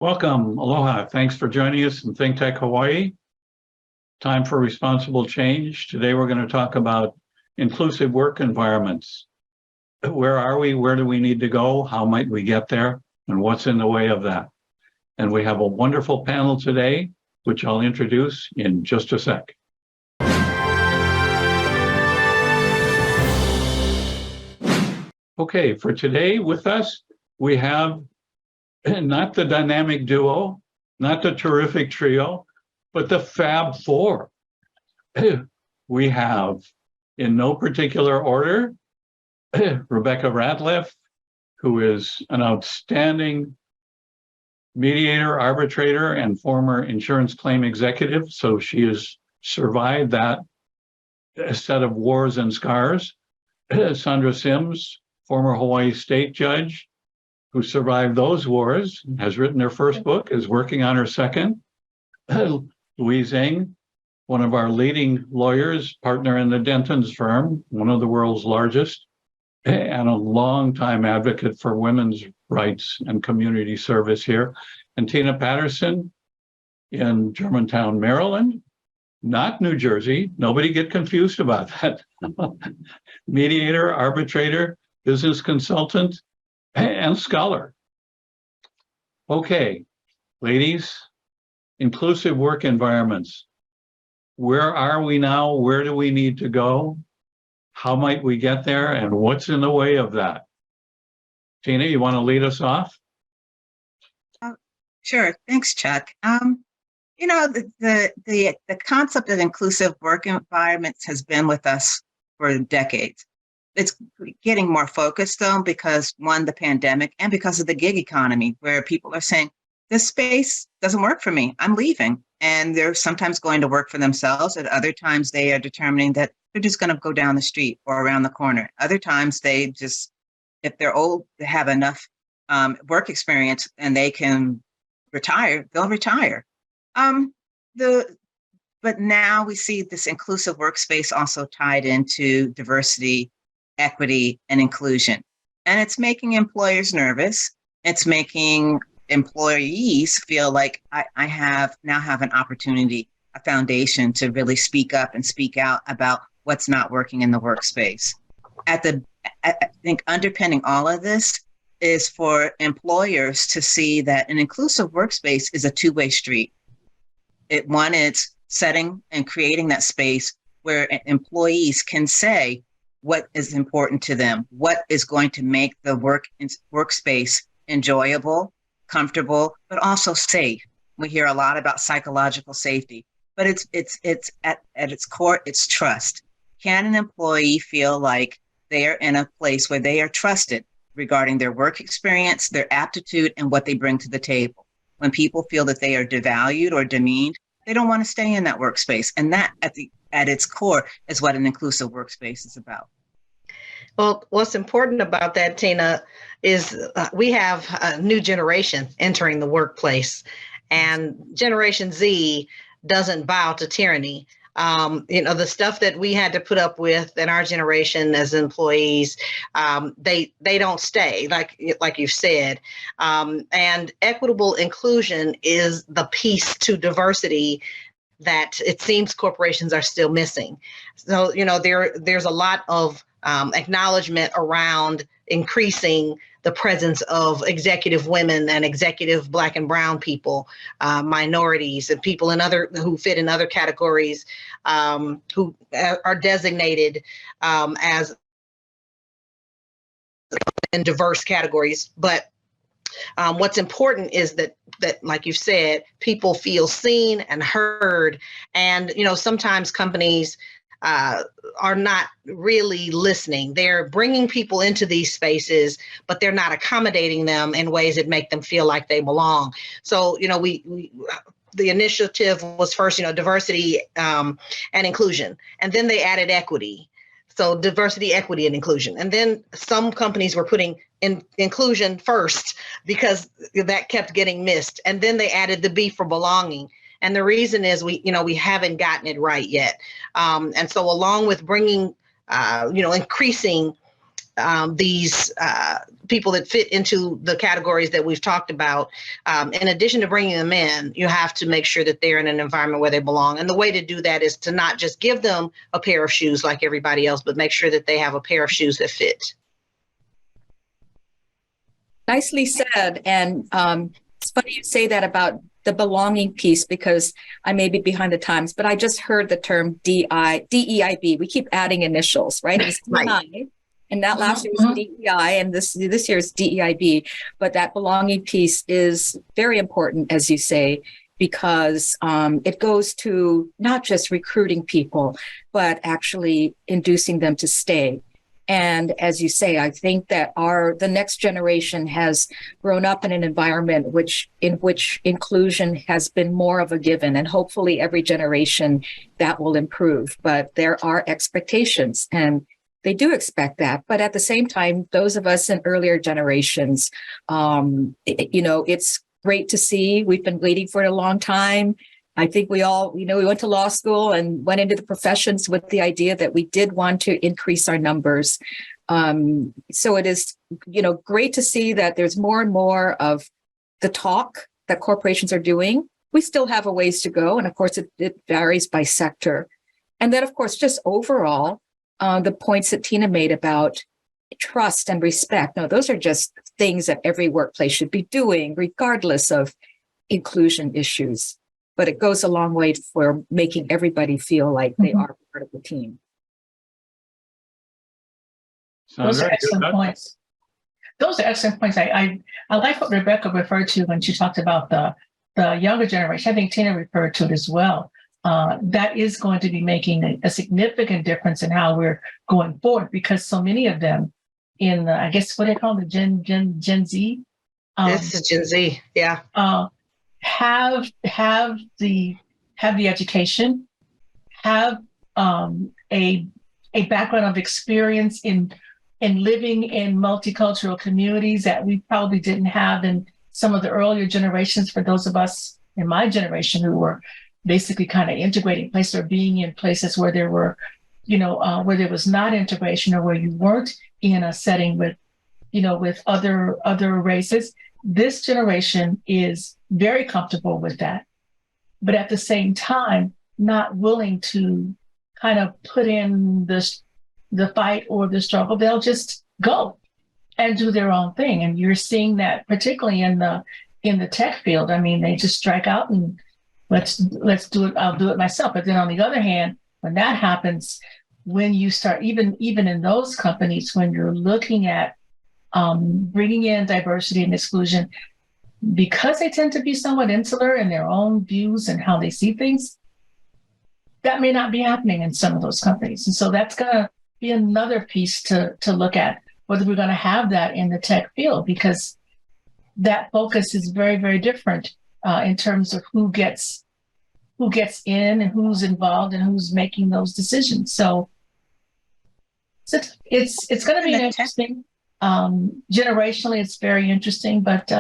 Welcome, aloha. Thanks for joining us in ThinkTech Hawaii. Time for responsible change. Today we're going to talk about inclusive work environments. Where are we? Where do we need to go? How might we get there? And what's in the way of that? And we have a wonderful panel today, which I'll introduce in just a sec. Okay, for today with us, we have not the dynamic duo, not the terrific trio, but the Fab Four. We have, in no particular order, Rebekah Ratliff, who is an outstanding mediator, arbitrator, and former insurance claim executive. So she has survived that set of wars and scars. Sandra Sims, former Hawaii state judge, who survived those wars, has written her first book, is working on her second. Louise, one of our leading lawyers, partner in the Denton's firm, one of the world's largest, and a longtime advocate for women's rights and community service here. And Tina Patterson in Germantown, Maryland, not New Jersey. Nobody get confused about that. Mediator, arbitrator, business consultant, and scholar. Okay, ladies, inclusive work environments. Where are we now? Where do we need to go? How might we get there? And what's in the way of that? Tina, you want to lead us off? Sure. Thanks, Chuck. The concept of inclusive work environments has been with us for decades. It's getting more focused though, because one, the pandemic, and because of the gig economy, where people are saying, this space doesn't work for me, I'm leaving. And they're sometimes going to work for themselves. At other times, they are determining that they're just going to go down the street or around the corner. Other times, they just, if they're old, they have enough work experience and they can retire, they'll retire. But now we see this inclusive workspace also tied into diversity, equity, and inclusion. And it's making employers nervous. It's making employees feel like I now have an opportunity, a foundation to really speak up and speak out about what's not working in the workspace. I think underpinning all of this is for employers to see that an inclusive workspace is a two-way street. One is setting and creating that space where employees can say what is important to them, what is going to make the workspace enjoyable, comfortable, but also safe. We hear a lot about psychological safety, but it's at its core, it's trust. Can an employee feel like they are in a place where they are trusted regarding their work experience, their aptitude, and what they bring to the table? When people feel that they are devalued or demeaned, they don't want to stay in that workspace. And that at its core is what an inclusive workspace is about. Well, what's important about that, Tina, is we have a new generation entering the workplace, and Generation Z doesn't bow to tyranny. The stuff that we had to put up with in our generation as employees, they don't stay, like you've said. And equitable inclusion is the piece to diversity that it seems corporations are still missing. So, there's a lot of acknowledgement around increasing the presence of executive women and executive Black and brown people, minorities, and people who fit in other categories, who are designated as in diverse categories. But what's important is that, like you said, people feel seen and heard. And, sometimes companies are not really listening. They're bringing people into these spaces, but they're not accommodating them in ways that make them feel like they belong. So, the initiative was first, diversity and inclusion, and then they added equity. So diversity, equity, and inclusion. And then some companies were putting in inclusion first because that kept getting missed. And then they added the B for belonging. And the reason is we haven't gotten it right yet. And so along with bringing, increasing these people that fit into the categories that we've talked about, in addition to bringing them in, you have to make sure that they're in an environment where they belong. And the way to do that is to not just give them a pair of shoes like everybody else, but make sure that they have a pair of shoes that fit. Nicely said. And it's funny you say that about the belonging piece, because I may be behind the times, but I just heard the term DEIB. We keep adding initials, right? It was DI, and that last year was DEI, and this year is DEIB. But that belonging piece is very important, as you say, because it goes to not just recruiting people, but actually inducing them to stay. And as you say, I think that the next generation has grown up in an environment in which inclusion has been more of a given, and hopefully every generation that will improve. But there are expectations, and they do expect that. But at the same time, those of us in earlier generations, it's great to see. We've been waiting for it a long time. I think we all, we went to law school and went into the professions with the idea that we did want to increase our numbers. So it is, great to see that there's more and more of the talk that corporations are doing. We still have a ways to go. And of course, it varies by sector. And then, of course, just overall, the points that Tina made about trust and respect. No, those are just things that every workplace should be doing, regardless of inclusion issues. But it goes a long way for making everybody feel like they are part of the team. Those are excellent points. Those are excellent points. I like what Rebekah referred to when she talked about the younger generation. I think Tina referred to it as well. That is going to be making a significant difference in how we're going forward, because so many of them in, I guess, what they call the Gen Z. This is Gen Z, yeah. Have the education, have a background of experience in living in multicultural communities that we probably didn't have in some of the earlier generations. For those of us in my generation who were basically kind of integrating places or being in places where there were, where there was not integration, or where you weren't in a setting with, with other races. This generation is very comfortable with that, but at the same time, not willing to kind of put in the fight or the struggle. They'll just go and do their own thing. And you're seeing that particularly in the tech field. I mean, they just strike out and let's do it. I'll do it myself. But then on the other hand, when that happens, when you start, even in those companies, when you're looking at bringing in diversity and exclusion, because they tend to be somewhat insular in their own views and how they see things, that may not be happening in some of those companies. And so that's going to be another piece to look at, whether we're going to have that in the tech field, because that focus is very, very different in terms of who gets in and who's involved and who's making those decisions. So it's going to be interesting. Generationally, it's very interesting, but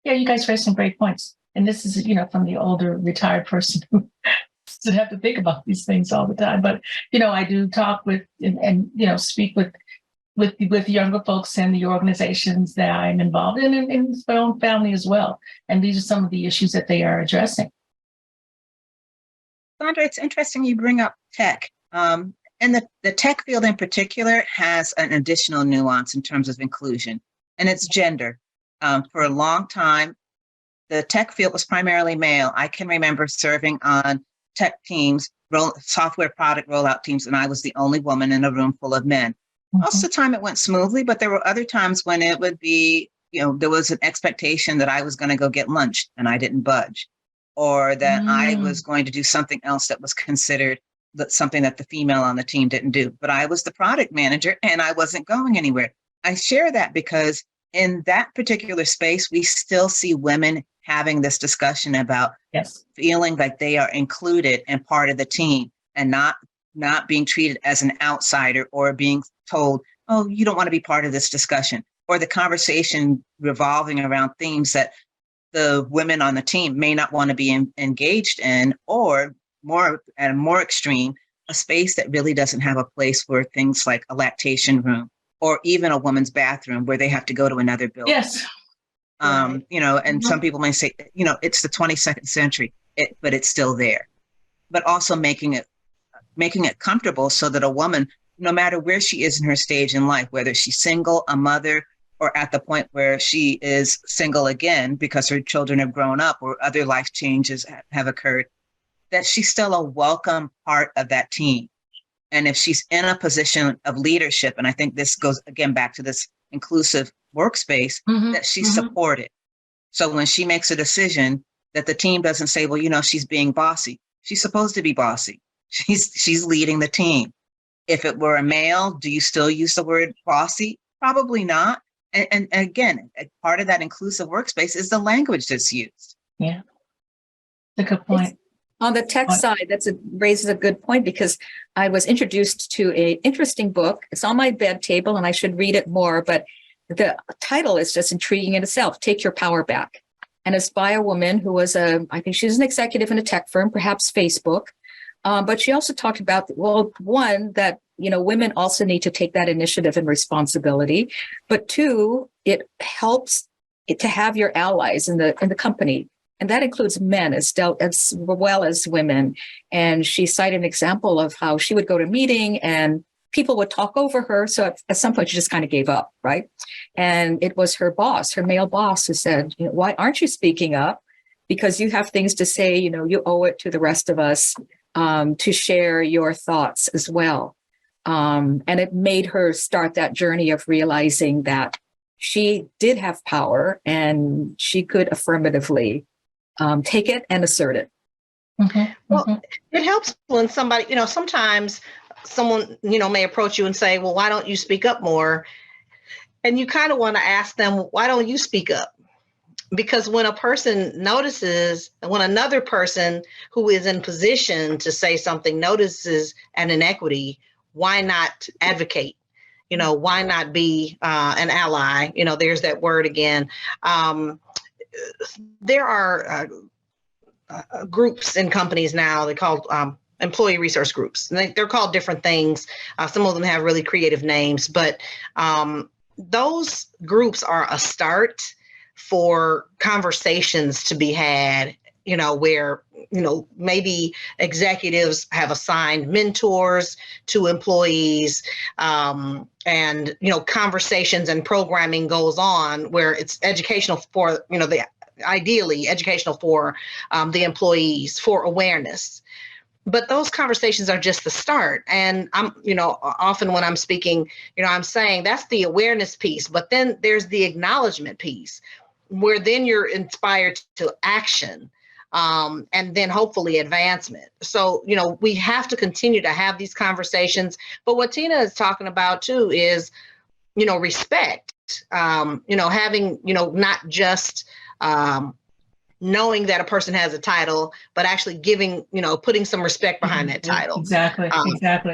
yeah, you guys raised some great points. And this is, from the older retired person who doesn't have to think about these things all the time. But, I do talk with and speak with younger folks in the organizations that I'm involved in, and my own family as well. And these are some of the issues that they are addressing. Sandra, it's interesting you bring up tech. And the tech field in particular has an additional nuance in terms of inclusion, and it's gender. For a long time, the tech field was primarily male. I can remember serving on tech teams, software product rollout teams, and I was the only woman in a room full of men. Most of the time it went smoothly, but there were other times when it would be, there was an expectation that I was going to go get lunch and I didn't budge, or that I was going to do something else that was considered something that the female on the team didn't do. But I was the product manager and I wasn't going anywhere. I share that because in that particular space, we still see women having this discussion about feeling like they are included and part of the team, and not being treated as an outsider, or being told, oh, you don't want to be part of this discussion, or the conversation revolving around themes that the women on the team may not want to be engaged in, or more at a more extreme, a space that really doesn't have a place for things like a lactation room or even a woman's bathroom where they have to go to another building. Yes. You know, and some people may say, you know, it's the 22nd century, but it's still there. But also making it comfortable so that a woman, no matter where she is in her stage in life, whether she's single, a mother, or at the point where she is single again because her children have grown up or other life changes have occurred, that she's still a welcome part of that team. And if she's in a position of leadership, and I think this goes again back to this inclusive workspace, that she's supported. So when she makes a decision, that the team doesn't say, well, you know, she's being bossy. She's supposed to be bossy. She's leading the team. If it were a male, do you still use the word bossy? Probably not. And again, part of that inclusive workspace is the language that's used. Yeah. That's a good point. On the tech side, raises a good point, because I was introduced to an interesting book. It's on my bed table and I should read it more, but the title is just intriguing in itself. Take Your Power Back. And it's by a woman who was I think she's an executive in a tech firm, perhaps Facebook. But she also talked about, well, one, that, you know, women also need to take that initiative and responsibility. But two, it helps to have your allies in the company. And that includes men as well as women. And she cited an example of how she would go to a meeting and people would talk over her. So at some point, she just kind of gave up, right? And it was her boss, her male boss, who said, you know, why aren't you speaking up? Because you have things to say, you know, you owe it to the rest of us to share your thoughts as well. And it made her start that journey of realizing that she did have power and she could affirmatively take it and assert it. Well, it helps when somebody, you know, sometimes someone, you know, may approach you and say, well, why don't you speak up more? And you kind of want to ask them, why don't you speak up? Because when a person notices, when another person who is in position to say something notices an inequity, why not advocate? You know, why not be an ally? You know, there's that word again. There are groups in companies now, they're called employee resource groups. And they're called different things. Some of them have really creative names, but those groups are a start for conversations to be had, you know, where, you know, maybe executives have assigned mentors to employees, and, you know, conversations and programming goes on where it's educational for, you know, ideally educational for the employees, for awareness. But those conversations are just the start. And I'm, you know, often when I'm speaking, you know, I'm saying that's the awareness piece, but then there's the acknowledgement piece where then you're inspired to action, and then hopefully advancement. So, you know, we have to continue to have these conversations. But what Tina is talking about too is, you know, respect, you know, having, you know, not just knowing that a person has a title, but actually giving, you know, putting some respect behind that title. Exactly.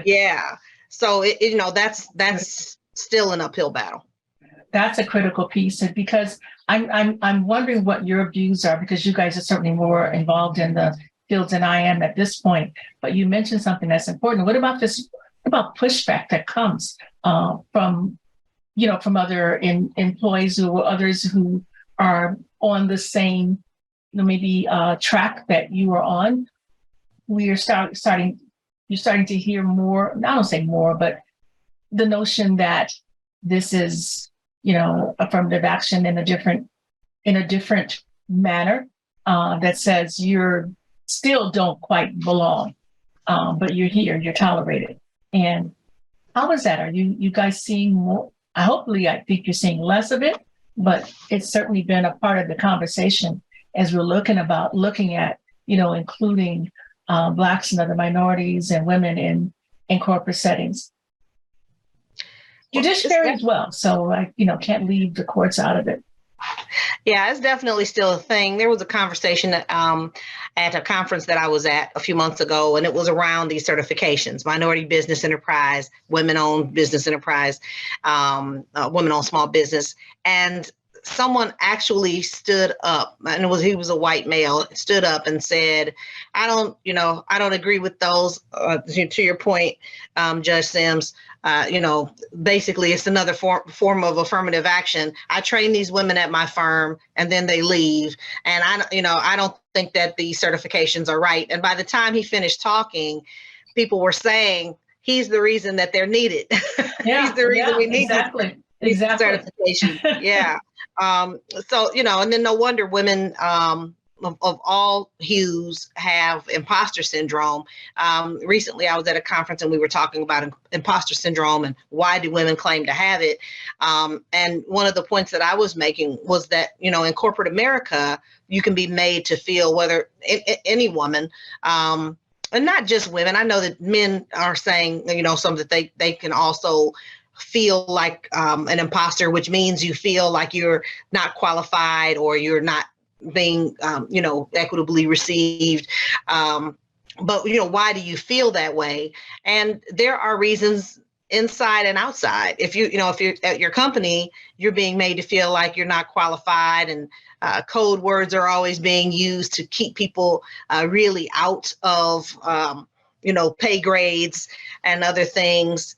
Yeah. So, you know, that's still an uphill battle. That's a critical piece, because I'm wondering what your views are, because you guys are certainly more involved in the fields than I am at this point. But you mentioned something that's important. What about this? What about pushback that comes from, you know, from other employees or others who are on the same, you know, maybe track that you are on? You're starting to hear more. I don't say more, but the notion that this is, you know, affirmative action in a different manner, that says you're still don't quite belong, but you're here, you're tolerated. And how is that? Are you guys seeing more? I think you're seeing less of it, but it's certainly been a part of the conversation as we're looking at, you know, including Blacks and other minorities and women in corporate settings. Judiciary as well. So I, you know, can't leave the courts out of it. Yeah, it's definitely still a thing. There was a conversation at a conference that I was at a few months ago, and it was around these certifications: minority business enterprise, women-owned business enterprise, women-owned small business. And someone actually stood up, and he was a white male, stood up and said, I don't agree with those, to your point, Judge Sims. Basically it's another form of affirmative action. I train these women at my firm and then they leave. And I don't think that the certifications are right. And by the time he finished talking, people were saying he's the reason that they're needed. Yeah, he's the reason we need exactly. certification. Yeah. And then no wonder women of all hues have imposter syndrome. Recently, I was at a conference and we were talking about imposter syndrome and why do women claim to have it. And one of the points that I was making was that, in corporate America, you can be made to feel, whether any woman, and not just women. I know that men are saying, some that they can also feel like an imposter, which means you feel like you're not qualified or you're not being, equitably received. But why do you feel that way? And there are reasons inside and outside. If you're at your company, you're being made to feel like you're not qualified, and code words are always being used to keep people really out of, pay grades and other things.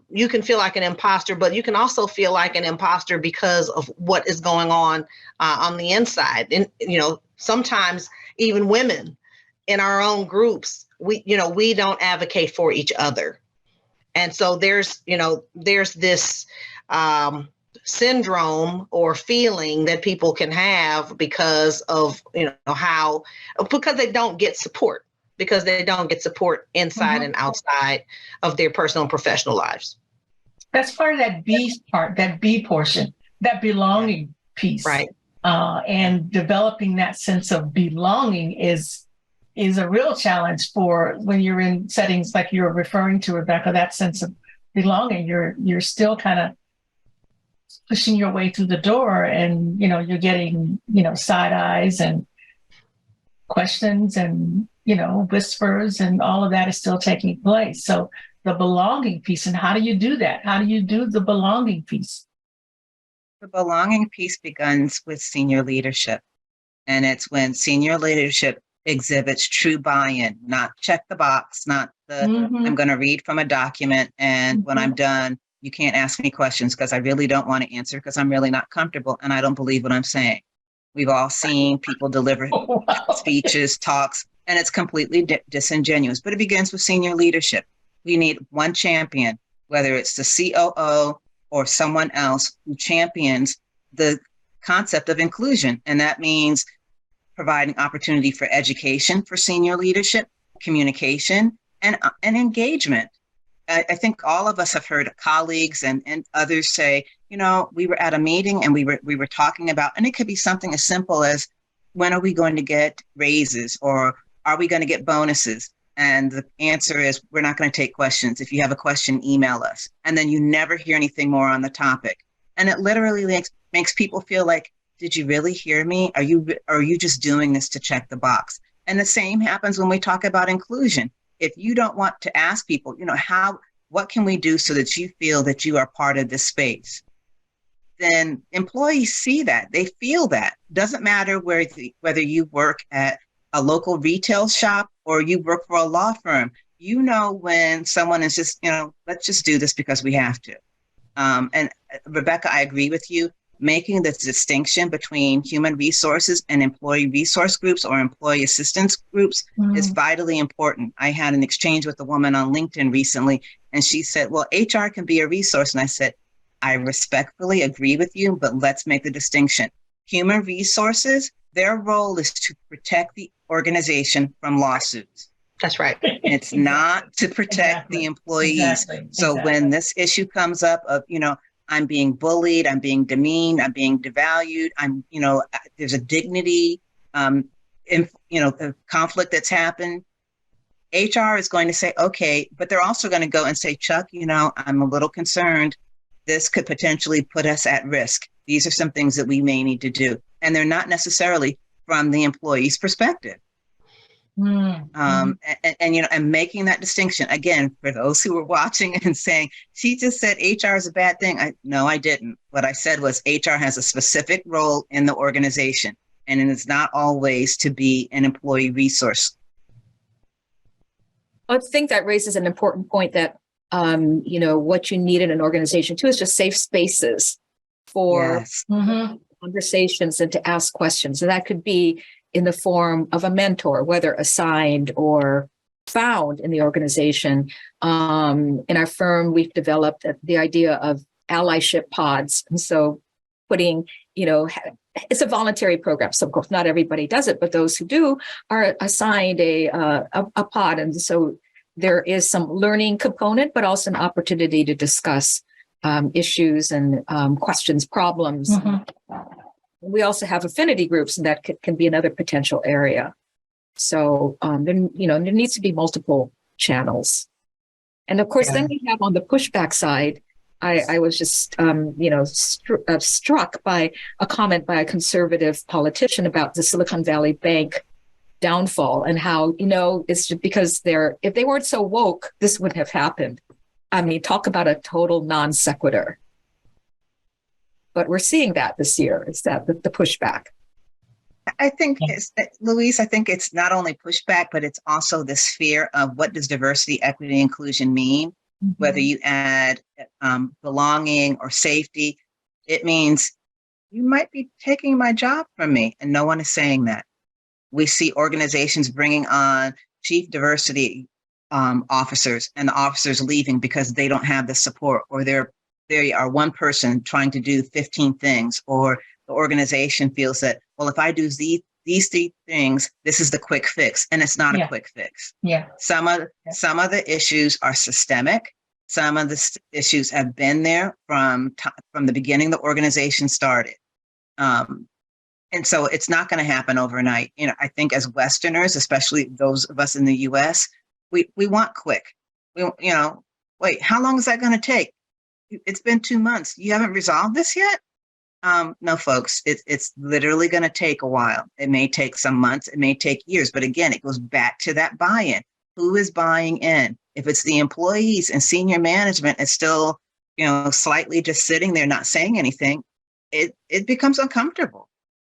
You can feel like an imposter, but you can also feel like an imposter because of what is going on the inside. And, sometimes even women in our own groups, we don't advocate for each other. And so there's this syndrome or feeling that people can have because of, because they don't get support. Because they don't get support inside and outside of their personal and professional lives. That's part of that B portion, that belonging piece. Right. And developing that sense of belonging is a real challenge for when you're in settings like you're referring to, Rebekah, that sense of belonging. You're still kind of pushing your way through the door, and, you're getting, side eyes and questions and, whispers, and all of that is still taking place. So the belonging piece, and how do you do that? How do you do the belonging piece? The belonging piece begins with senior leadership. And it's when senior leadership exhibits true buy-in, not check the box, not the, I'm going to read from a document, and when I'm done, you can't ask me questions because I really don't want to answer because I'm really not comfortable and I don't believe what I'm saying. We've all seen people deliver speeches, talks, and it's completely disingenuous. But it begins with senior leadership. We need one champion, whether it's the COO or someone else, who champions the concept of inclusion. And that means providing opportunity for education for senior leadership, communication, and engagement. I think all of us have heard colleagues and others say, we were at a meeting and we were talking about, and it could be something as simple as, when are we going to get raises, or are we going to get bonuses? And the answer is, we're not going to take questions. If you have a question, email us. And then you never hear anything more on the topic. And it literally makes people feel like, did you really hear me? Are you just doing this to check the box? And the same happens when we talk about inclusion. If you don't want to ask people, what can we do so that you feel that you are part of this space? Then employees see that, they feel that. Doesn't matter whether you work at a local retail shop or you work for a law firm. When someone is just, let's just do this because we have to. And Rebekah, I agree with you. Making this distinction between human resources and employee resource groups or employee assistance groups is vitally important. I had an exchange with a woman on LinkedIn recently, and she said, well, HR can be a resource. And I said, I respectfully agree with you, but let's make the distinction. Human resources, their role is to protect the organization from lawsuits. That's right. It's not to protect the employees. So when this issue comes up of, I'm being bullied, I'm being demeaned, I'm being devalued, there's a dignity, conflict that's happened. HR is going to say, okay, but they're also going to go and say, Chuck, I'm a little concerned. This could potentially put us at risk. These are some things that we may need to do. And they're not necessarily from the employee's perspective. And making that distinction again for those who were watching and saying she just said HR is a bad thing. No, I didn't. What I said was HR has a specific role in the organization, and it is not always to be an employee resource. I think that raises an important point that what you need in an organization too is just safe spaces for Yes. conversations and to ask questions, and that could be in the form of a mentor, whether assigned or found in the organization. In our firm, we've developed the idea of allyship pods. And so putting, it's a voluntary program. So of course, not everybody does it, but those who do are assigned a pod. And so there is some learning component, but also an opportunity to discuss issues and questions, problems. We also have affinity groups, and that can be another potential area. So there needs to be multiple channels. And of course, then we have on the pushback side, I was just, struck by a comment by a conservative politician about the Silicon Valley Bank downfall and how, it's just because if they weren't so woke, this wouldn't have happened. I mean, talk about a total non sequitur. But we're seeing that this year. It's that the pushback. I think, Louise, I think it's not only pushback, but it's also this fear of what does diversity, equity, inclusion mean? Whether you add belonging or safety, it means you might be taking my job from me, and no one is saying that. We see organizations bringing on chief diversity officers, and the officers leaving because they don't have the support, or they are one person trying to do 15 things, or the organization feels that, well, if I do these 3 things, this is the quick fix, and it's not a quick fix. Some of the issues are systemic. Some of the issues have been there from the beginning the organization started. And so it's not going to happen overnight. I think as Westerners, especially those of us in the US, we want quick. Wait, how long is that going to take? It's been 2 months. You haven't resolved this yet? No, folks, it's literally going to take a while. It may take some months. It may take years. But again, it goes back to that buy-in. Who is buying in? If it's the employees and senior management is still, slightly just sitting there not saying anything, it becomes uncomfortable.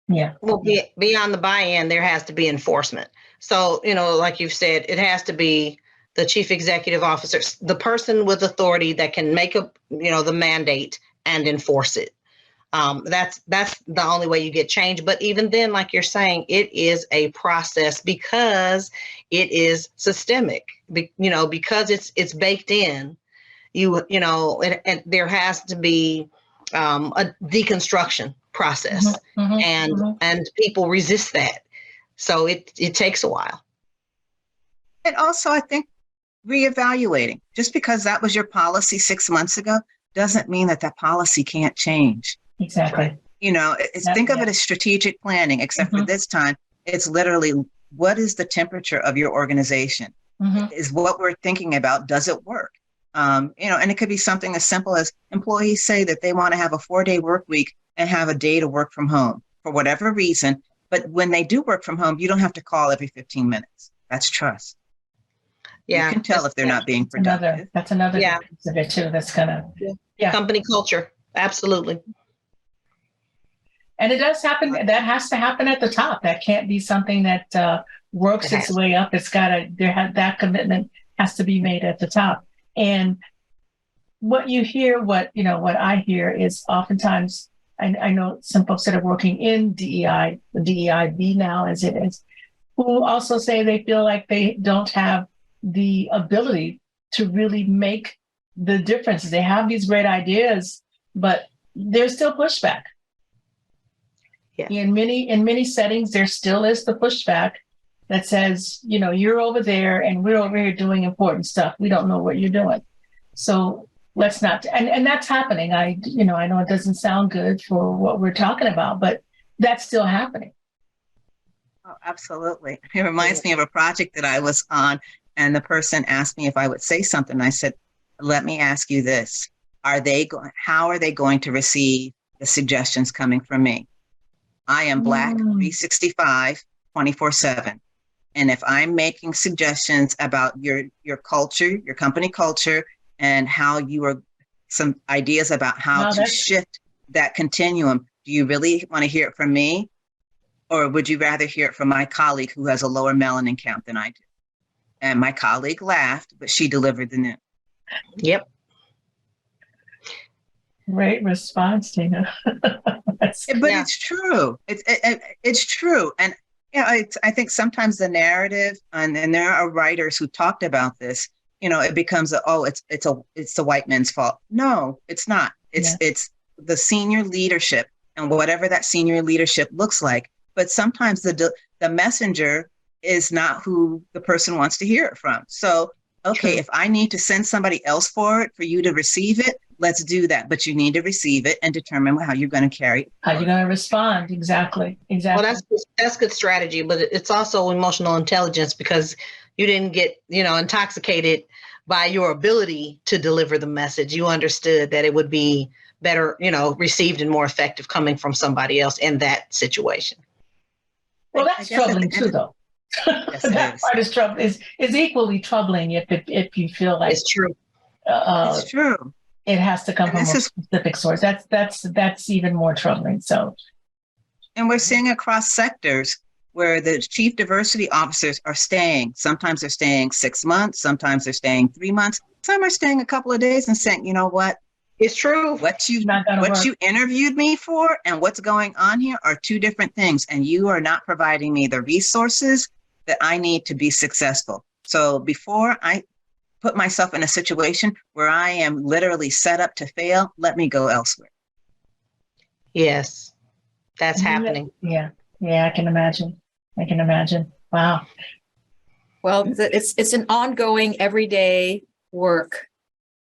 Well, beyond the buy-in, there has to be enforcement. So, like you've said, it has to be the chief executive officer, the person with authority that can make the mandate and enforce it. That's the only way you get change. But even then, like you're saying, it is a process because it is systemic, because it's baked in, and there has to be a deconstruction process and people resist that. So it takes a while. And also, I think reevaluating, just because that was your policy 6 months ago, doesn't mean that policy can't change. Exactly. Think of it as strategic planning, except for this time, it's literally, what is the temperature of your organization? Is what we're thinking about, does it work? And it could be something as simple as employees say that they want to have a 4-day work week and have a day to work from home for whatever reason. But when they do work from home, you don't have to call every 15 minutes. That's trust. You can tell if they're not being productive. That's another piece of it too. That's gonna company culture. Absolutely. And it does happen. That has to happen at the top. That can't be something that works its way up. It's that commitment has to be made at the top. And what you hear, what I hear is oftentimes, I know some folks that are working in DEI, the DEIB now as it is, who also say they feel like they don't have the ability to really make the difference. They have these great ideas, but there's still pushback. In many settings, there still is the pushback that says, you're over there and we're over here doing important stuff. We don't know what you're doing. So let's not, and that's happening. I know it doesn't sound good for what we're talking about, but that's still happening. Oh, absolutely. It reminds me of a project that I was on, and the person asked me if I would say something. I said, let me ask you this. How are they going to receive the suggestions coming from me? I am Black 365, 24/7. And if I'm making suggestions about your culture, your company culture, and how you are, some ideas about how Wow, to that's- shift that continuum, do you really want to hear it from me? Or would you rather hear it from my colleague who has a lower melanin count than I do? And my colleague laughed, but she delivered the news. Yep. Great response, Tina. That's- But Yeah. it's true. It's true. And yeah, I think sometimes the narrative, and there are writers who talked about this, it becomes it's the white man's fault. No, it's not. It's the senior leadership and whatever that senior leadership looks like. But sometimes the messenger is not who the person wants to hear it from. So, okay, True. if I need to send somebody else for it for you to receive it, let's do that. But you need to receive it and determine how you're going to carry it. How you're going to respond. Exactly. Well, that's good strategy, but it's also emotional intelligence, because you didn't get, intoxicated by your ability to deliver the message. You understood that it would be better, received and more effective coming from somebody else in that situation. Well, I that's guess at the troubling end too, though. Yes, it That is. part is trouble is equally troubling if you feel like It's true. It's true. it has to come And from a this is- specific source. That's even more troubling. So And we're seeing across sectors where the chief diversity officers are staying. Sometimes they're staying 6 months, sometimes they're staying 3 months, some are staying a couple of days and saying, you know what, It's true. what not gonna work. you interviewed me for and what's going on here are two different things. And you are not providing me the resources that I need to be successful. So before I put myself in a situation where I am literally set up to fail, let me go elsewhere. Yes, that's happening. Yeah, I can imagine. Wow. Well, it's an ongoing, everyday work.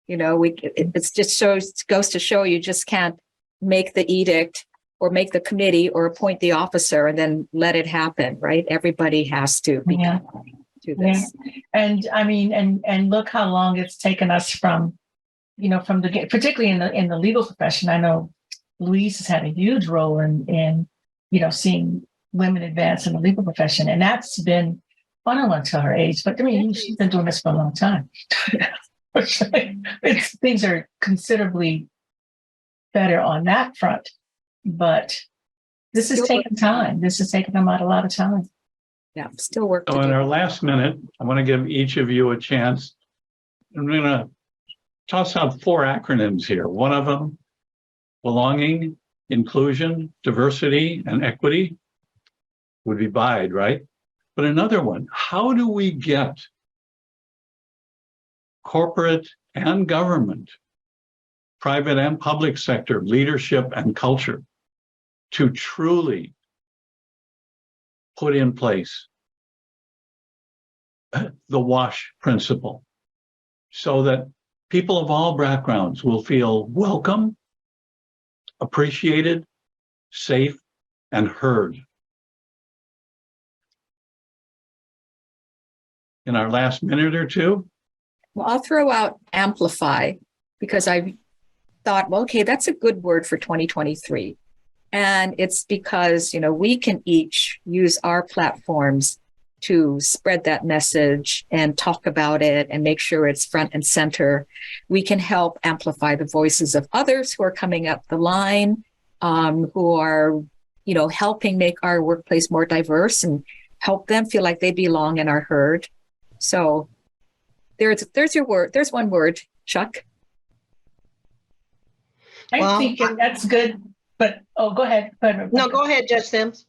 It's just goes to show you just can't make the edict or make the committee or appoint the officer and then let it happen, right? Everybody has to be to this. And I mean, and look how long it's taken us from the particularly in the legal profession. I know Louise has had a huge role in seeing women advance in the legal profession, and that's been, I don't want to tell her age, but I mean she's been doing this for a long time. Things are considerably better on that front, but this is taking time. This is taking them out a lot of time. Yeah, still work to So in do. our last minute, I want to give each of you a chance. I'm going to toss out 4 acronyms here. One of them, belonging, inclusion, diversity, and equity would be BIDE, right? But another one, how do we get corporate and government, private and public sector, leadership and culture to truly put in place the WASH principle so that people of all backgrounds will feel welcome, appreciated, safe, and heard. In our last minute or two, Well, I'll throw out amplify because I thought, well, okay, that's a good word for 2023. And it's because, we can each use our platforms to spread that message and talk about it and make sure it's front and center. We can help amplify the voices of others who are coming up the line, who are, helping make our workplace more diverse and help them feel like they belong and are heard. So there's your word. There's one word, Chuck. I'm thinking that's good, but go ahead. No, go ahead, Judge Sims.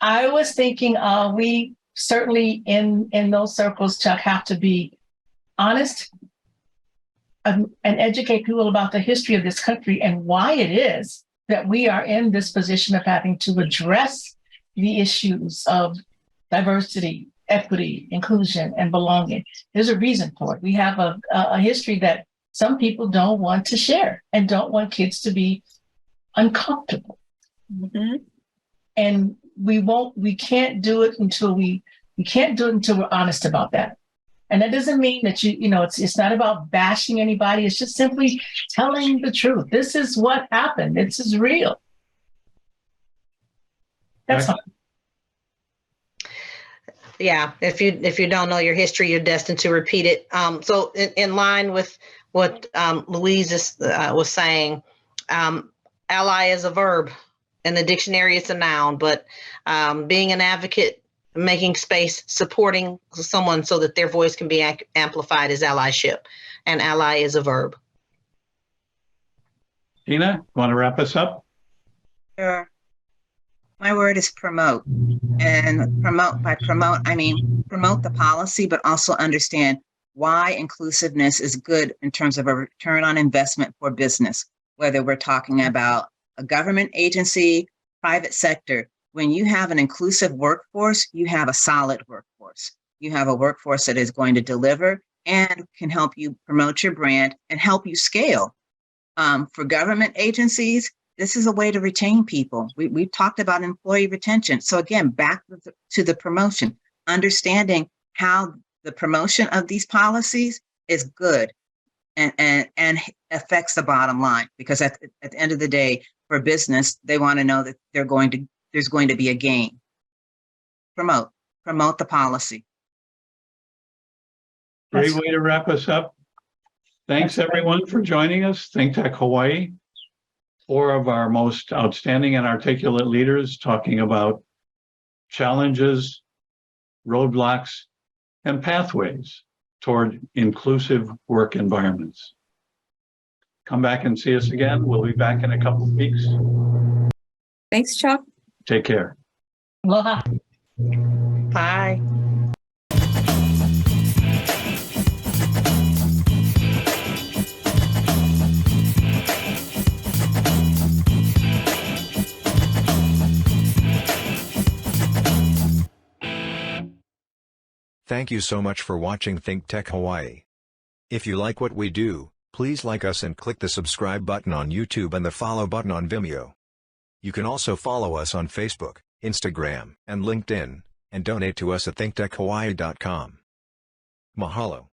I was thinking we certainly in those circles, Chuck, have to be honest and educate people about the history of this country and why it is that we are in this position of having to address the issues of diversity, equity, inclusion, and belonging. There's a reason for it. We have a history that some people don't want to share and don't want kids to be uncomfortable. Mm-hmm. And we can't do it until we're honest about that. And that doesn't mean that it's not about bashing anybody. It's just simply telling the truth. This is what happened. This is real. That's all. Yeah, if you don't know your history, you're destined to repeat it. So in line with what Louise was saying, ally is a verb. In the dictionary, it's a noun, but being an advocate, making space, supporting someone so that their voice can be amplified is allyship, and ally is a verb. Tina, want to wrap us up? Sure. My word is promote. And by promote, I mean promote the policy, but also understand why inclusiveness is good in terms of a return on investment for business, whether we're talking about a government agency, private sector. When you have an inclusive workforce, you have a solid workforce. You have a workforce that is going to deliver and can help you promote your brand and help you scale. For government agencies, this is a way to retain people. We've talked about employee retention. So again, back to the promotion, understanding how the promotion of these policies is good and affects the bottom line. Because at the end of the day, for business, they want to know that there's going to be a gain. Promote the policy. Great way to wrap us up. Thanks everyone for joining us. ThinkTech Hawaii. 4 of our most outstanding and articulate leaders talking about challenges, roadblocks, and pathways toward inclusive work environments. Come back and see us again. We'll be back in a couple of weeks. Thanks, Chuck. Take care. Aloha. Bye. Thank you so much for watching ThinkTech Hawaii. If you like what we do, please like us and click the subscribe button on YouTube and the follow button on Vimeo. You can also follow us on Facebook, Instagram, and LinkedIn, and donate to us at thinktechhawaii.com. Mahalo.